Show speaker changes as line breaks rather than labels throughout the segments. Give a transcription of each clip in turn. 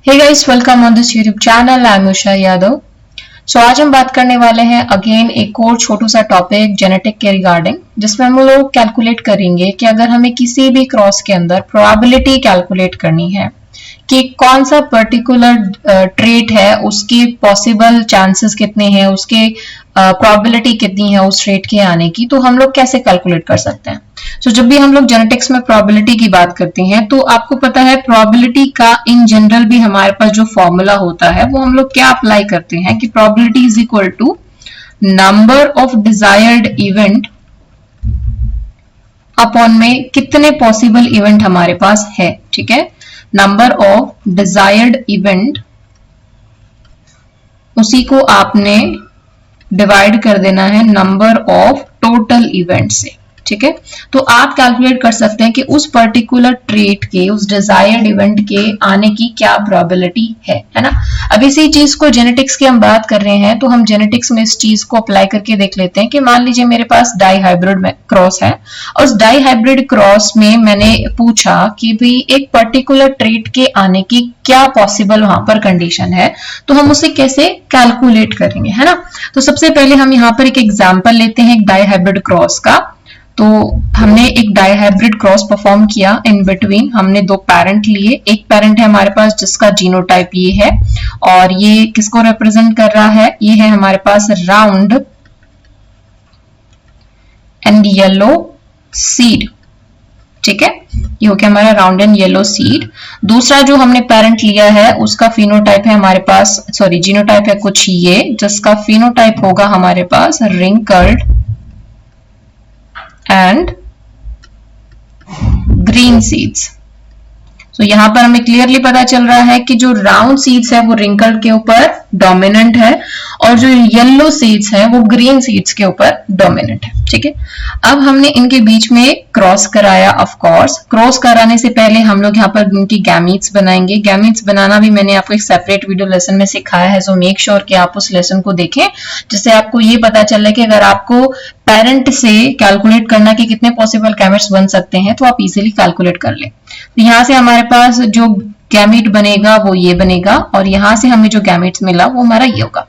Hey guys, welcome on this YouTube channel. I am Usha Yadav. So आज हम बात करने वाले हैं अगेन एक और छोटू सा टॉपिक जेनेटिक के रिगार्डिंग, जिसमें हम लोग कैलकुलेट करेंगे कि अगर हमें किसी भी क्रॉस के अंदर प्रोबेबिलिटी कैलकुलेट करनी है कि कौन सा पर्टिकुलर ट्रेट है, उसकी पॉसिबल चांसेस कितने हैं, उसके प्रोबेबिलिटी कितनी है उस ट्रेट के आने की, तो हम लोग कैसे कैलकुलेट कर सकते हैं। सो जब भी हम लोग जेनेटिक्स में प्रोबेबिलिटी की बात करते हैं तो आपको पता है प्रोबेबिलिटी का इन जनरल भी हमारे पास जो फॉर्मूला होता है वो हम लोग क्या अप्लाई करते हैं कि probability is equal to number of desired event upon में कितने पॉसिबल इवेंट हमारे पास है। ठीक है, नंबर ऑफ डिजायर्ड इवेंट, उसी को आपने डिवाइड कर देना है नंबर ऑफ टोटल इवेंट से। ठीक है, तो आप कैलकुलेट कर सकते हैं कि उस पर्टिकुलर ट्रेट के, उस डिजायर्ड इवेंट के आने की क्या प्रोबेबिलिटी है ना। अब इसी चीज को जेनेटिक्स की हम बात कर रहे हैं तो हम जेनेटिक्स में इस चीज को अप्लाई करके देख लेते हैं कि मान लीजिए मेरे पास डाई हाइब्रिड क्रॉस है और उस डाई हाइब्रिड क्रॉस में मैंने पूछा कि भाई एक पर्टिकुलर ट्रेट के आने की क्या पॉसिबल वहां पर कंडीशन है, तो हम उसे कैसे कैलकुलेट करेंगे, है ना। तो सबसे पहले हम यहाँ पर एक एग्जाम्पल लेते हैं एक डाई हाइब्रिड क्रॉस का। तो हमने एक डाई हाइब्रिड क्रॉस परफॉर्म किया। इन बिटवीन हमने दो पेरेंट लिए। एक पेरेंट है हमारे पास जिसका जीनोटाइप ये है और ये किसको रिप्रेजेंट कर रहा है, ये है हमारे पास राउंड एंड येलो सीड। ठीक है, ये हो गया हमारा राउंड एंड येलो सीड। दूसरा जो हमने पेरेंट लिया है उसका फिनोटाइप है हमारे पास, सॉरी जीनोटाइप है कुछ ये, जिसका फिनोटाइप होगा हमारे पास रिंकल्ड एंड ग्रीन सीड्स। तो यहां पर हमें क्लियरली पता चल रहा है कि जो राउंड सीड्स है वो रिंकल्ड के ऊपर डोमिनेंट है और जो येलो सीड्स है वो ग्रीन सीड्स के ऊपर डोमिनेंट है। ठीक है, अब हमने इनके बीच में क्रॉस कराया। ऑफ कोर्स क्रॉस कराने से पहले हम लोग यहाँ पर इनकी गैमीट्स बनाएंगे। गैमीट्स बनाना भी मैंने आपको एक सेपरेट वीडियो लेसन में सिखाया है, सो मेक श्योर कि आप उस लेसन को देखें, जिससे आपको ये पता चल रहा है कि अगर आपको पेरेंट से कैलकुलेट करना कि कितने पॉसिबल गैमेट्स बन सकते हैं तो आप इजीली कैलकुलेट कर ले। तो यहाँ से हमारे पास जो गैमेट बनेगा वो ये बनेगा और यहाँ से हमें जो गैमेट्स मिला वो हमारा ये होगा।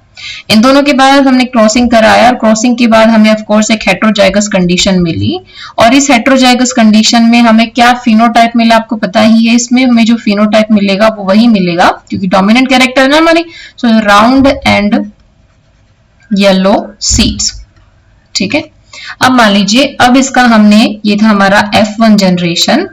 इन दोनों के बाद हमने क्रॉसिंग कराया और क्रॉसिंग के बाद हमें ऑफ कोर्स एक हेटेरोजाइगस कंडीशन मिली और इस हेटेरोजाइगस कंडीशन में हमें क्या फिनोटाइप मिला आपको पता ही है। इसमें हमें जो फिनोटाइप मिलेगा वो वही मिलेगा क्योंकि डोमिनेंट कैरेक्टर है ना हमारी, सो राउंड एंड येलो सीड्स। ठीक है, अब मान लीजिए अब इसका हमने, ये था हमारा F1 जनरेशन,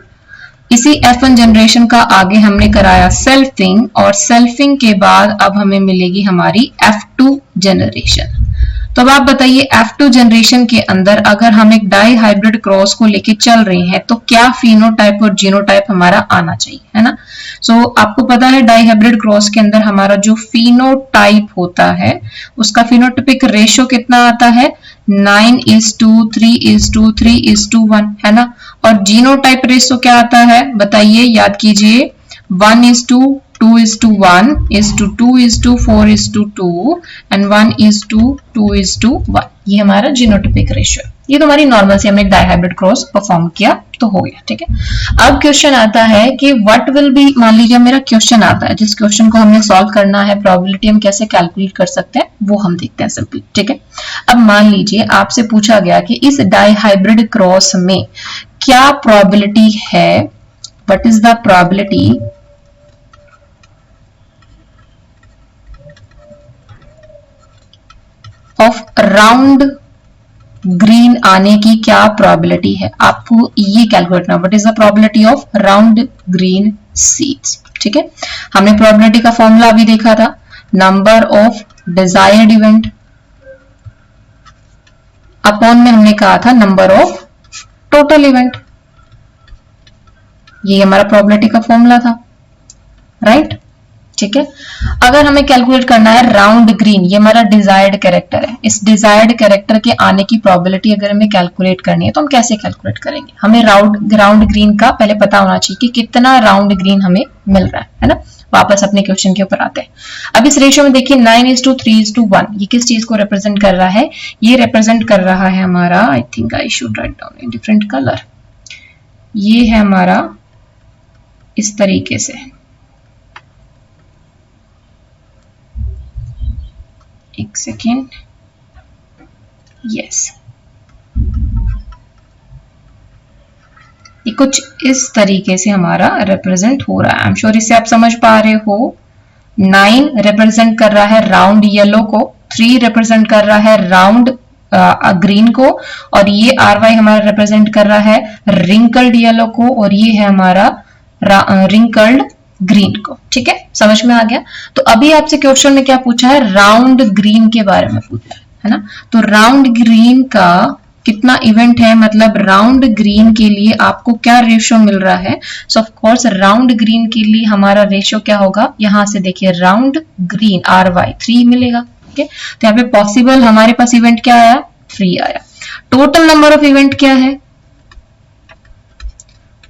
इसी F1 जनरेशन का आगे हमने कराया सेल्फिंग और सेल्फिंग के बाद अब हमें मिलेगी हमारी F2 जनरेशन। तो अब आप बताइए F2 जनरेशन के अंदर अगर हम एक डाई हाइब्रिड क्रॉस को लेके चल रहे हैं तो क्या फिनोटाइप और जीनोटाइप हमारा आना चाहिए, है ना। सो आपको पता है डाई हाइब्रिड क्रॉस के अंदर हमारा जो फिनोटाइप होता है उसका फिनोटाइपिक रेशियो कितना आता है, 9:3:3:1 है ना। और जीनोटाइप रेशियो क्या आता है बताइए, याद कीजिए, 1:2:1:2:4:2 एंड 1:2:2:1। ये हमारा जीनोटाइपिक रेशियो। ये तो हमारी नॉर्मल से हमने डाई हाइब्रिड क्रॉस परफॉर्म किया तो हो गया। ठीक है, अब क्वेश्चन आता है कि व्हाट विल बी, मान लीजिए मेरा क्वेश्चन आता है, जिस क्वेश्चन को हमने सॉल्व करना है, प्रोबेबिलिटी हम कैसे कैलकुलेट कर सकते हैं वो हम देखते हैं सिंपली। ठीक है, अब मान लीजिए आपसे पूछा गया कि इस डाई हाइब्रिड क्रॉस में क्या प्रोबेबिलिटी है, what is the probability of round green आने की क्या प्रोबेबिलिटी है, आपको ये कैलकुलेट करना, what is the probability of round green seeds. ठीक है, हमने प्रोबेबिलिटी का फॉर्मूला अभी देखा था, number of desired event upon में हमने कहा था नंबर ऑफ टोटल इवेंट। ये हमारा प्रोबेबिलिटी का फॉर्मूला था, राइट। ठीक है, अगर हमें कैलकुलेट करना है राउंड ग्रीन, ये हमारा डिजायर्ड कैरेक्टर है, इस डिजायर्ड कैरेक्टर के आने की प्रोबेबिलिटी अगर हमें कैलकुलेट करनी है तो हम कैसे कैलकुलेट करेंगे। हमें राउंड ग्रीन का पहले पता होना चाहिए कि कितना राउंड ग्रीन हमें मिल रहा है ना। वापस अपने क्वेश्चन के ऊपर आते हैं। अब इस रेशियो में देखिए 9:3:1, ये किस चीज को रिप्रेजेंट कर रहा है, ये रिप्रेजेंट कर रहा है हमारा, I think I should write down in different colour, ये है हमारा इस तरीके से, एक सेकेंड, यस, ये कुछ इस तरीके से हमारा रिप्रेजेंट हो रहा है। आई एम श्योर इससे आप समझ पा रहे हो। 9 रिप्रेजेंट कर रहा है राउंड येलो को, 3 रिप्रेजेंट कर रहा है राउंड ग्रीन को, और ये RY हमारा रिप्रेजेंट कर रहा है रिंकल्ड येलो को, और ये है हमारा रिंकल्ड ग्रीन को। ठीक है, समझ में आ गया। तो अभी आपसे क्वेश्चन में क्या पूछा है, राउंड ग्रीन के बारे में पूछा है ना। तो राउंड ग्रीन का कितना इवेंट है, मतलब राउंड ग्रीन के लिए आपको क्या रेशियो मिल रहा है। सो ऑफ कोर्स राउंड ग्रीन के लिए हमारा रेशियो क्या होगा, यहां से देखिए राउंड ग्रीन RY 3 मिलेगा। ठीक है, तो यहाँ पे पॉसिबल हमारे पास इवेंट क्या आया, 3 आया। टोटल नंबर ऑफ इवेंट क्या है,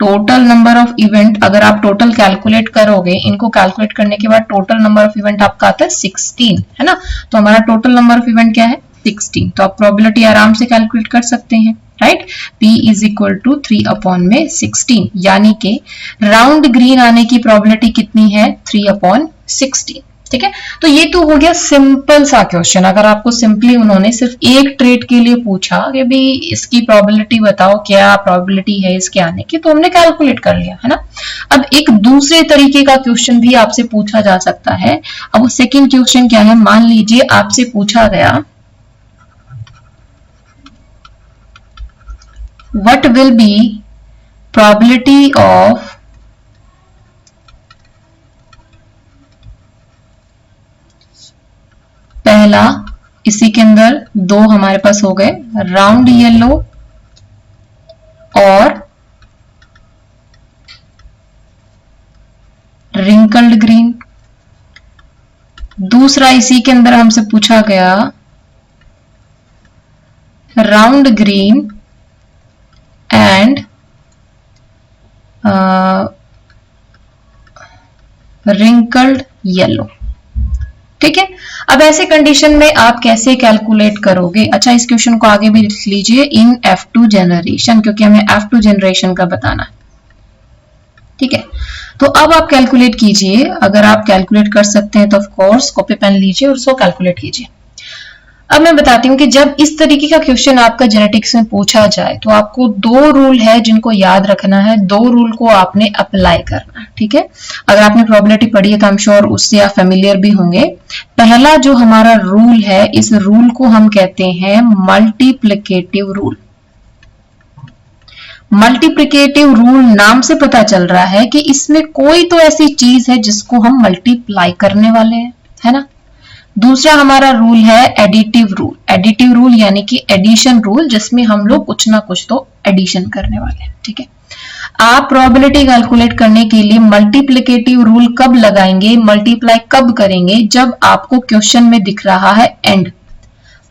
टोटल नंबर ऑफ इवेंट अगर आप टोटल कैलकुलेट करोगे, इनको कैलकुलेट करने के बाद टोटल नंबर ऑफ इवेंट आपका आता है 16, है ना। तो हमारा टोटल नंबर ऑफ इवेंट क्या है, 16। तो आप प्रोबेबिलिटी आराम से कैलकुलेट कर सकते हैं, right. P is equal to 3/16, यानी कि राउंड ग्रीन आने की प्रोबेबिलिटी कितनी है, 3/16। ठीक है, तो ये तो हो गया सिंपल सा क्वेश्चन। अगर आपको सिंपली उन्होंने सिर्फ एक ट्रेड के लिए पूछा कि भाई इसकी प्रोबेबिलिटी बताओ, क्या प्रोबेबिलिटी है इसके आने की, तो हमने कैलकुलेट कर लिया, है ना। अब एक दूसरे तरीके का क्वेश्चन भी आपसे पूछा जा सकता है। अब वो सेकेंड क्वेश्चन क्या है, मान लीजिए आपसे पूछा गया what will be probability of पहला, इसी के अंदर 2 हमारे पास हो गए, राउंड येलो और रिंकल्ड ग्रीन। दूसरा इसी के अंदर हमसे पूछा गया round green and wrinkled yellow. ठीक है, अब ऐसे कंडीशन में आप कैसे कैलकुलेट करोगे। अच्छा, इस क्वेश्चन को आगे भी लिख लीजिए, इन F2 जनरेशन, क्योंकि हमें F2 जनरेशन का बताना है। ठीक है, तो अब आप कैलकुलेट कीजिए। अगर आप कैलकुलेट कर सकते हैं तो ऑफ कोर्स कॉपी पेन लीजिए और उसको कैलकुलेट कीजिए। अब मैं बताती हूँ कि जब इस तरीके का क्वेश्चन आपका जेनेटिक्स में पूछा जाए तो आपको 2 रूल है जिनको याद रखना है, 2 रूल को आपने अप्लाई करना है। ठीक है, अगर आपने प्रोबेबिलिटी पढ़ी है तो आई एम श्योर उससे आप फेमिलियर भी होंगे। पहला जो हमारा रूल है, इस रूल को हम कहते हैं मल्टीप्लिकेटिव रूल। मल्टीप्लिकेटिव रूल नाम से पता चल रहा है कि इसमें कोई तो ऐसी चीज है जिसको हम मल्टीप्लाई करने वाले हैं, है ना। दूसरा हमारा रूल है एडिटिव रूल। एडिटिव रूल यानी कि एडिशन रूल, जिसमें हम लोग कुछ ना कुछ तो एडिशन करने वाले हैं। ठीक है, आप प्रोबेबिलिटी कैलकुलेट करने के लिए मल्टीप्लिकेटिव रूल कब लगाएंगे, मल्टीप्लाई कब करेंगे, जब आपको क्वेश्चन में दिख रहा है एंड।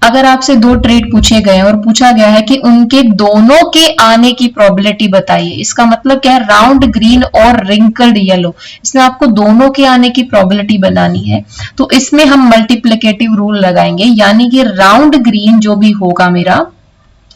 अगर आपसे 2 ट्रेड पूछे गए और पूछा गया है कि उनके दोनों के आने की प्रोबेबिलिटी बताइए, इसका मतलब क्या है, राउंड ग्रीन और रिंकल्ड येलो, इसमें आपको दोनों के आने की प्रोबेबिलिटी बनानी है। तो इसमें हम मल्टीप्लिकेटिव रूल लगाएंगे, यानी कि राउंड ग्रीन जो भी होगा मेरा,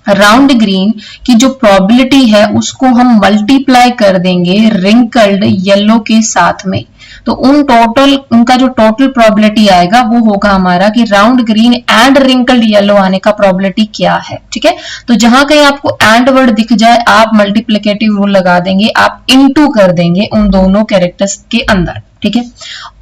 राउंड ग्रीन की जो प्रोबेबिलिटी है उसको हम मल्टीप्लाई कर देंगे रिंकल्ड येलो के साथ में। तो उनका जो टोटल प्रोबेबिलिटी आएगा वो होगा हमारा कि round green and wrinkled yellow आने का प्रोबेबिलिटी क्या है। ठीक है, तो जहां कहीं आपको एंड वर्ड दिख जाए आप मल्टीप्लिकेटिव रूल लगा देंगे, आप इनटू कर देंगे उन दोनों कैरेक्टर्स के अंदर। ठीक है,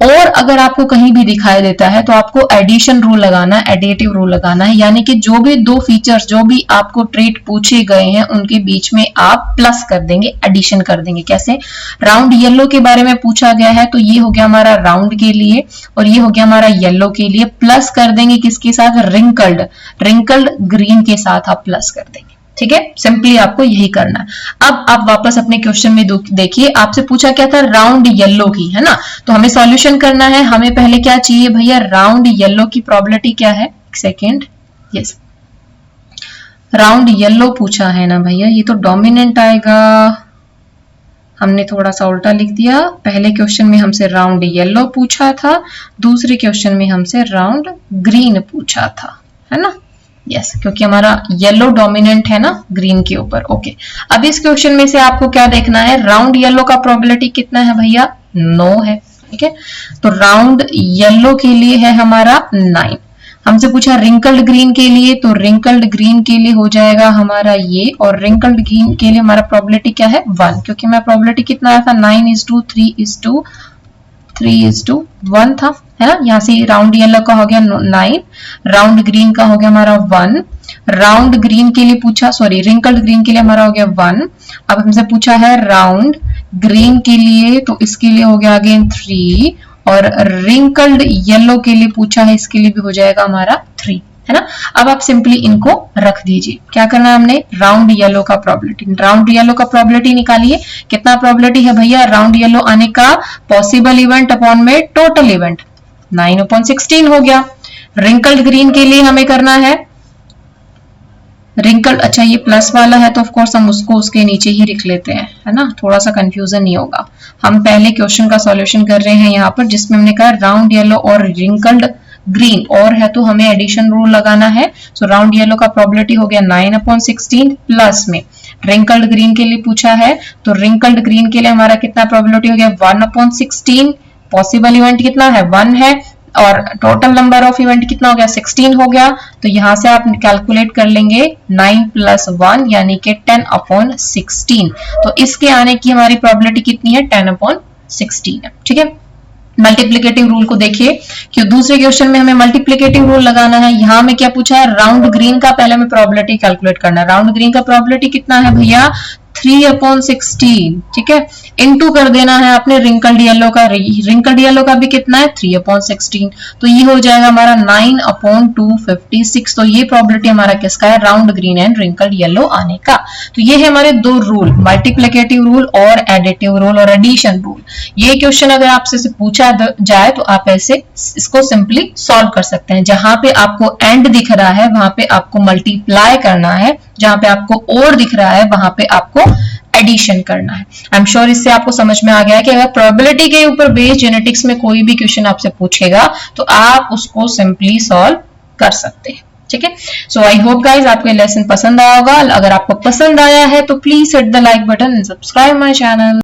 और अगर आपको कहीं भी दिखाई देता है तो आपको एडिशन रूल लगाना है, एडिटिव रूल लगाना है, यानी कि जो भी 2 फीचर्स जो भी आपको ट्रेट पूछे गए हैं उनके बीच में आप प्लस कर देंगे, एडिशन कर देंगे। कैसे, राउंड येलो के बारे में पूछा गया है तो ये हो गया हमारा राउंड के लिए और ये हो गया हमारा येलो के लिए, प्लस कर देंगे किसके साथ, रिंकल्ड ग्रीन के साथ आप प्लस कर देंगे। ठीक है, सिंपली आपको यही करना है। अब आप वापस अपने क्वेश्चन में देखिए, आपसे पूछा क्या था, राउंड येलो की, है ना। तो हमें सॉल्यूशन करना है, हमें पहले क्या चाहिए भैया, राउंड येलो की प्रोबेबिलिटी क्या है, सेकेंड, यस, राउंड येलो पूछा है ना भैया, ये तो डोमिनेंट आएगा, हमने थोड़ा सा उल्टा लिख दिया। पहले क्वेश्चन में हमसे राउंड येलो पूछा था, दूसरे क्वेश्चन में हमसे राउंड ग्रीन पूछा था, है ना। यस, क्योंकि हमारा येलो डोमिनेंट है ना ग्रीन के ऊपर। ओके, अब इस क्वेश्चन में से आपको क्या देखना है, राउंड येलो का प्रोबेबिलिटी कितना है भैया, 9 है। ठीक है, तो राउंड येलो के लिए है हमारा 9। हमसे पूछा रिंकल्ड ग्रीन के लिए, तो रिंकल्ड ग्रीन के लिए हो जाएगा हमारा ये, और रिंकल्ड ग्रीन के लिए हमारा प्रोबेबिलिटी क्या है 1, क्योंकि हमारा प्रोबेबिलिटी कितना आया था 9:3:1 था, है ना। यहाँ से राउंड येलो का हो गया 9, राउंड ग्रीन का हो गया हमारा 1, राउंड ग्रीन के लिए पूछा, सॉरी रिंकल्ड ग्रीन के लिए हमारा हो गया 1। अब हमसे पूछा है राउंड ग्रीन के लिए, तो इसके लिए हो गया अगेन 3, और रिंकल्ड येलो के लिए पूछा है, इसके लिए भी हो जाएगा हमारा 3, है ना। अब आप सिंपली इनको रख दीजिए। क्या करना है हमने, राउंड येलो का प्रोबेबिलिटी, राउंड येलो का प्रोबेबिलिटी निकालिए। कितना प्रोबेबिलिटी है भैया राउंड येलो आने का, पॉसिबल इवेंट अपॉन में टोटल इवेंट, 9/16 हो गया। रिंकल्ड ग्रीन के लिए हमें करना है रिंकल्ड, अच्छा ये प्लस वाला है तो ऑफ कोर्स हम उसको उसके नीचे ही लिख लेते हैं, है ना, थोड़ा सा कंफ्यूजन नहीं होगा। हम पहले क्वेश्चन का सॉल्यूशन कर रहे हैं यहाँ पर, जिसमें हमने कहा राउंड येलो और रिंकल्ड ग्रीन, और है तो हमें एडिशन रूल लगाना है। सो राउंड येलो का प्रोबेबिलिटी हो गया 9/16 प्लस में रिंकल्ड ग्रीन के लिए पूछा है, तो रिंकल्ड ग्रीन के लिए हमारा कितना प्रोबेबिलिटी हो गया 1/16, पॉसिबल इवेंट कितना है 1 है, और टोटल नंबर ऑफ इवेंट कितना हो गया 16 हो गया। तो यहां से आप कैलकुलेट कर लेंगे 9 + 1 यानी कि 10/16। तो इसके आने की हमारी प्रोबेबिलिटी कितनी है 10/16 है, ठीक है। मल्टीप्लिकेटिव रूल को देखिए कि दूसरे क्वेश्चन में हमें मल्टीप्लिकेटिव रूल लगाना है। यहां में क्या पूछा है राउंड ग्रीन का, पहले हमें प्रोबेबिलिटी कैलकुलेट करना है। राउंड ग्रीन का प्रोबेबिलिटी कितना है भैया 3/16, ठीक है, इनटू कर देना है आपने रिंकल्ड येलो का, रिंकल्ड येलो का भी कितना है 3/16, तो ये हो जाएगा हमारा 9/256। तो ये प्रोबेबिलिटी हमारा किसका है round green and wrinkled yellow आने का। तो ये है हमारे दो रूल, मल्टीप्लिकेटिव रूल और एडिटिव रूल और एडिशन रूल। ये क्वेश्चन अगर आपसे पूछा जाए तो आप ऐसे इसको सिंपली सॉल्व कर सकते हैं। जहां पे आपको एंड दिख रहा है वहां पे आपको मल्टीप्लाई करना है, जहां पे आपको और दिख रहा है वहां पे आपको एडिशन करना है। आई एम श्योर इससे आपको समझ में आ गया है कि अगर प्रोबेबिलिटी के ऊपर बेस्ड जेनेटिक्स में कोई भी क्वेश्चन आपसे पूछेगा तो आप उसको सिंपली सॉल्व कर सकते हैं, ठीक है। सो आई होप गाइज आपको ये लेसन पसंद आया होगा। अगर आपको पसंद आया है तो please hit the like button and subscribe my channel.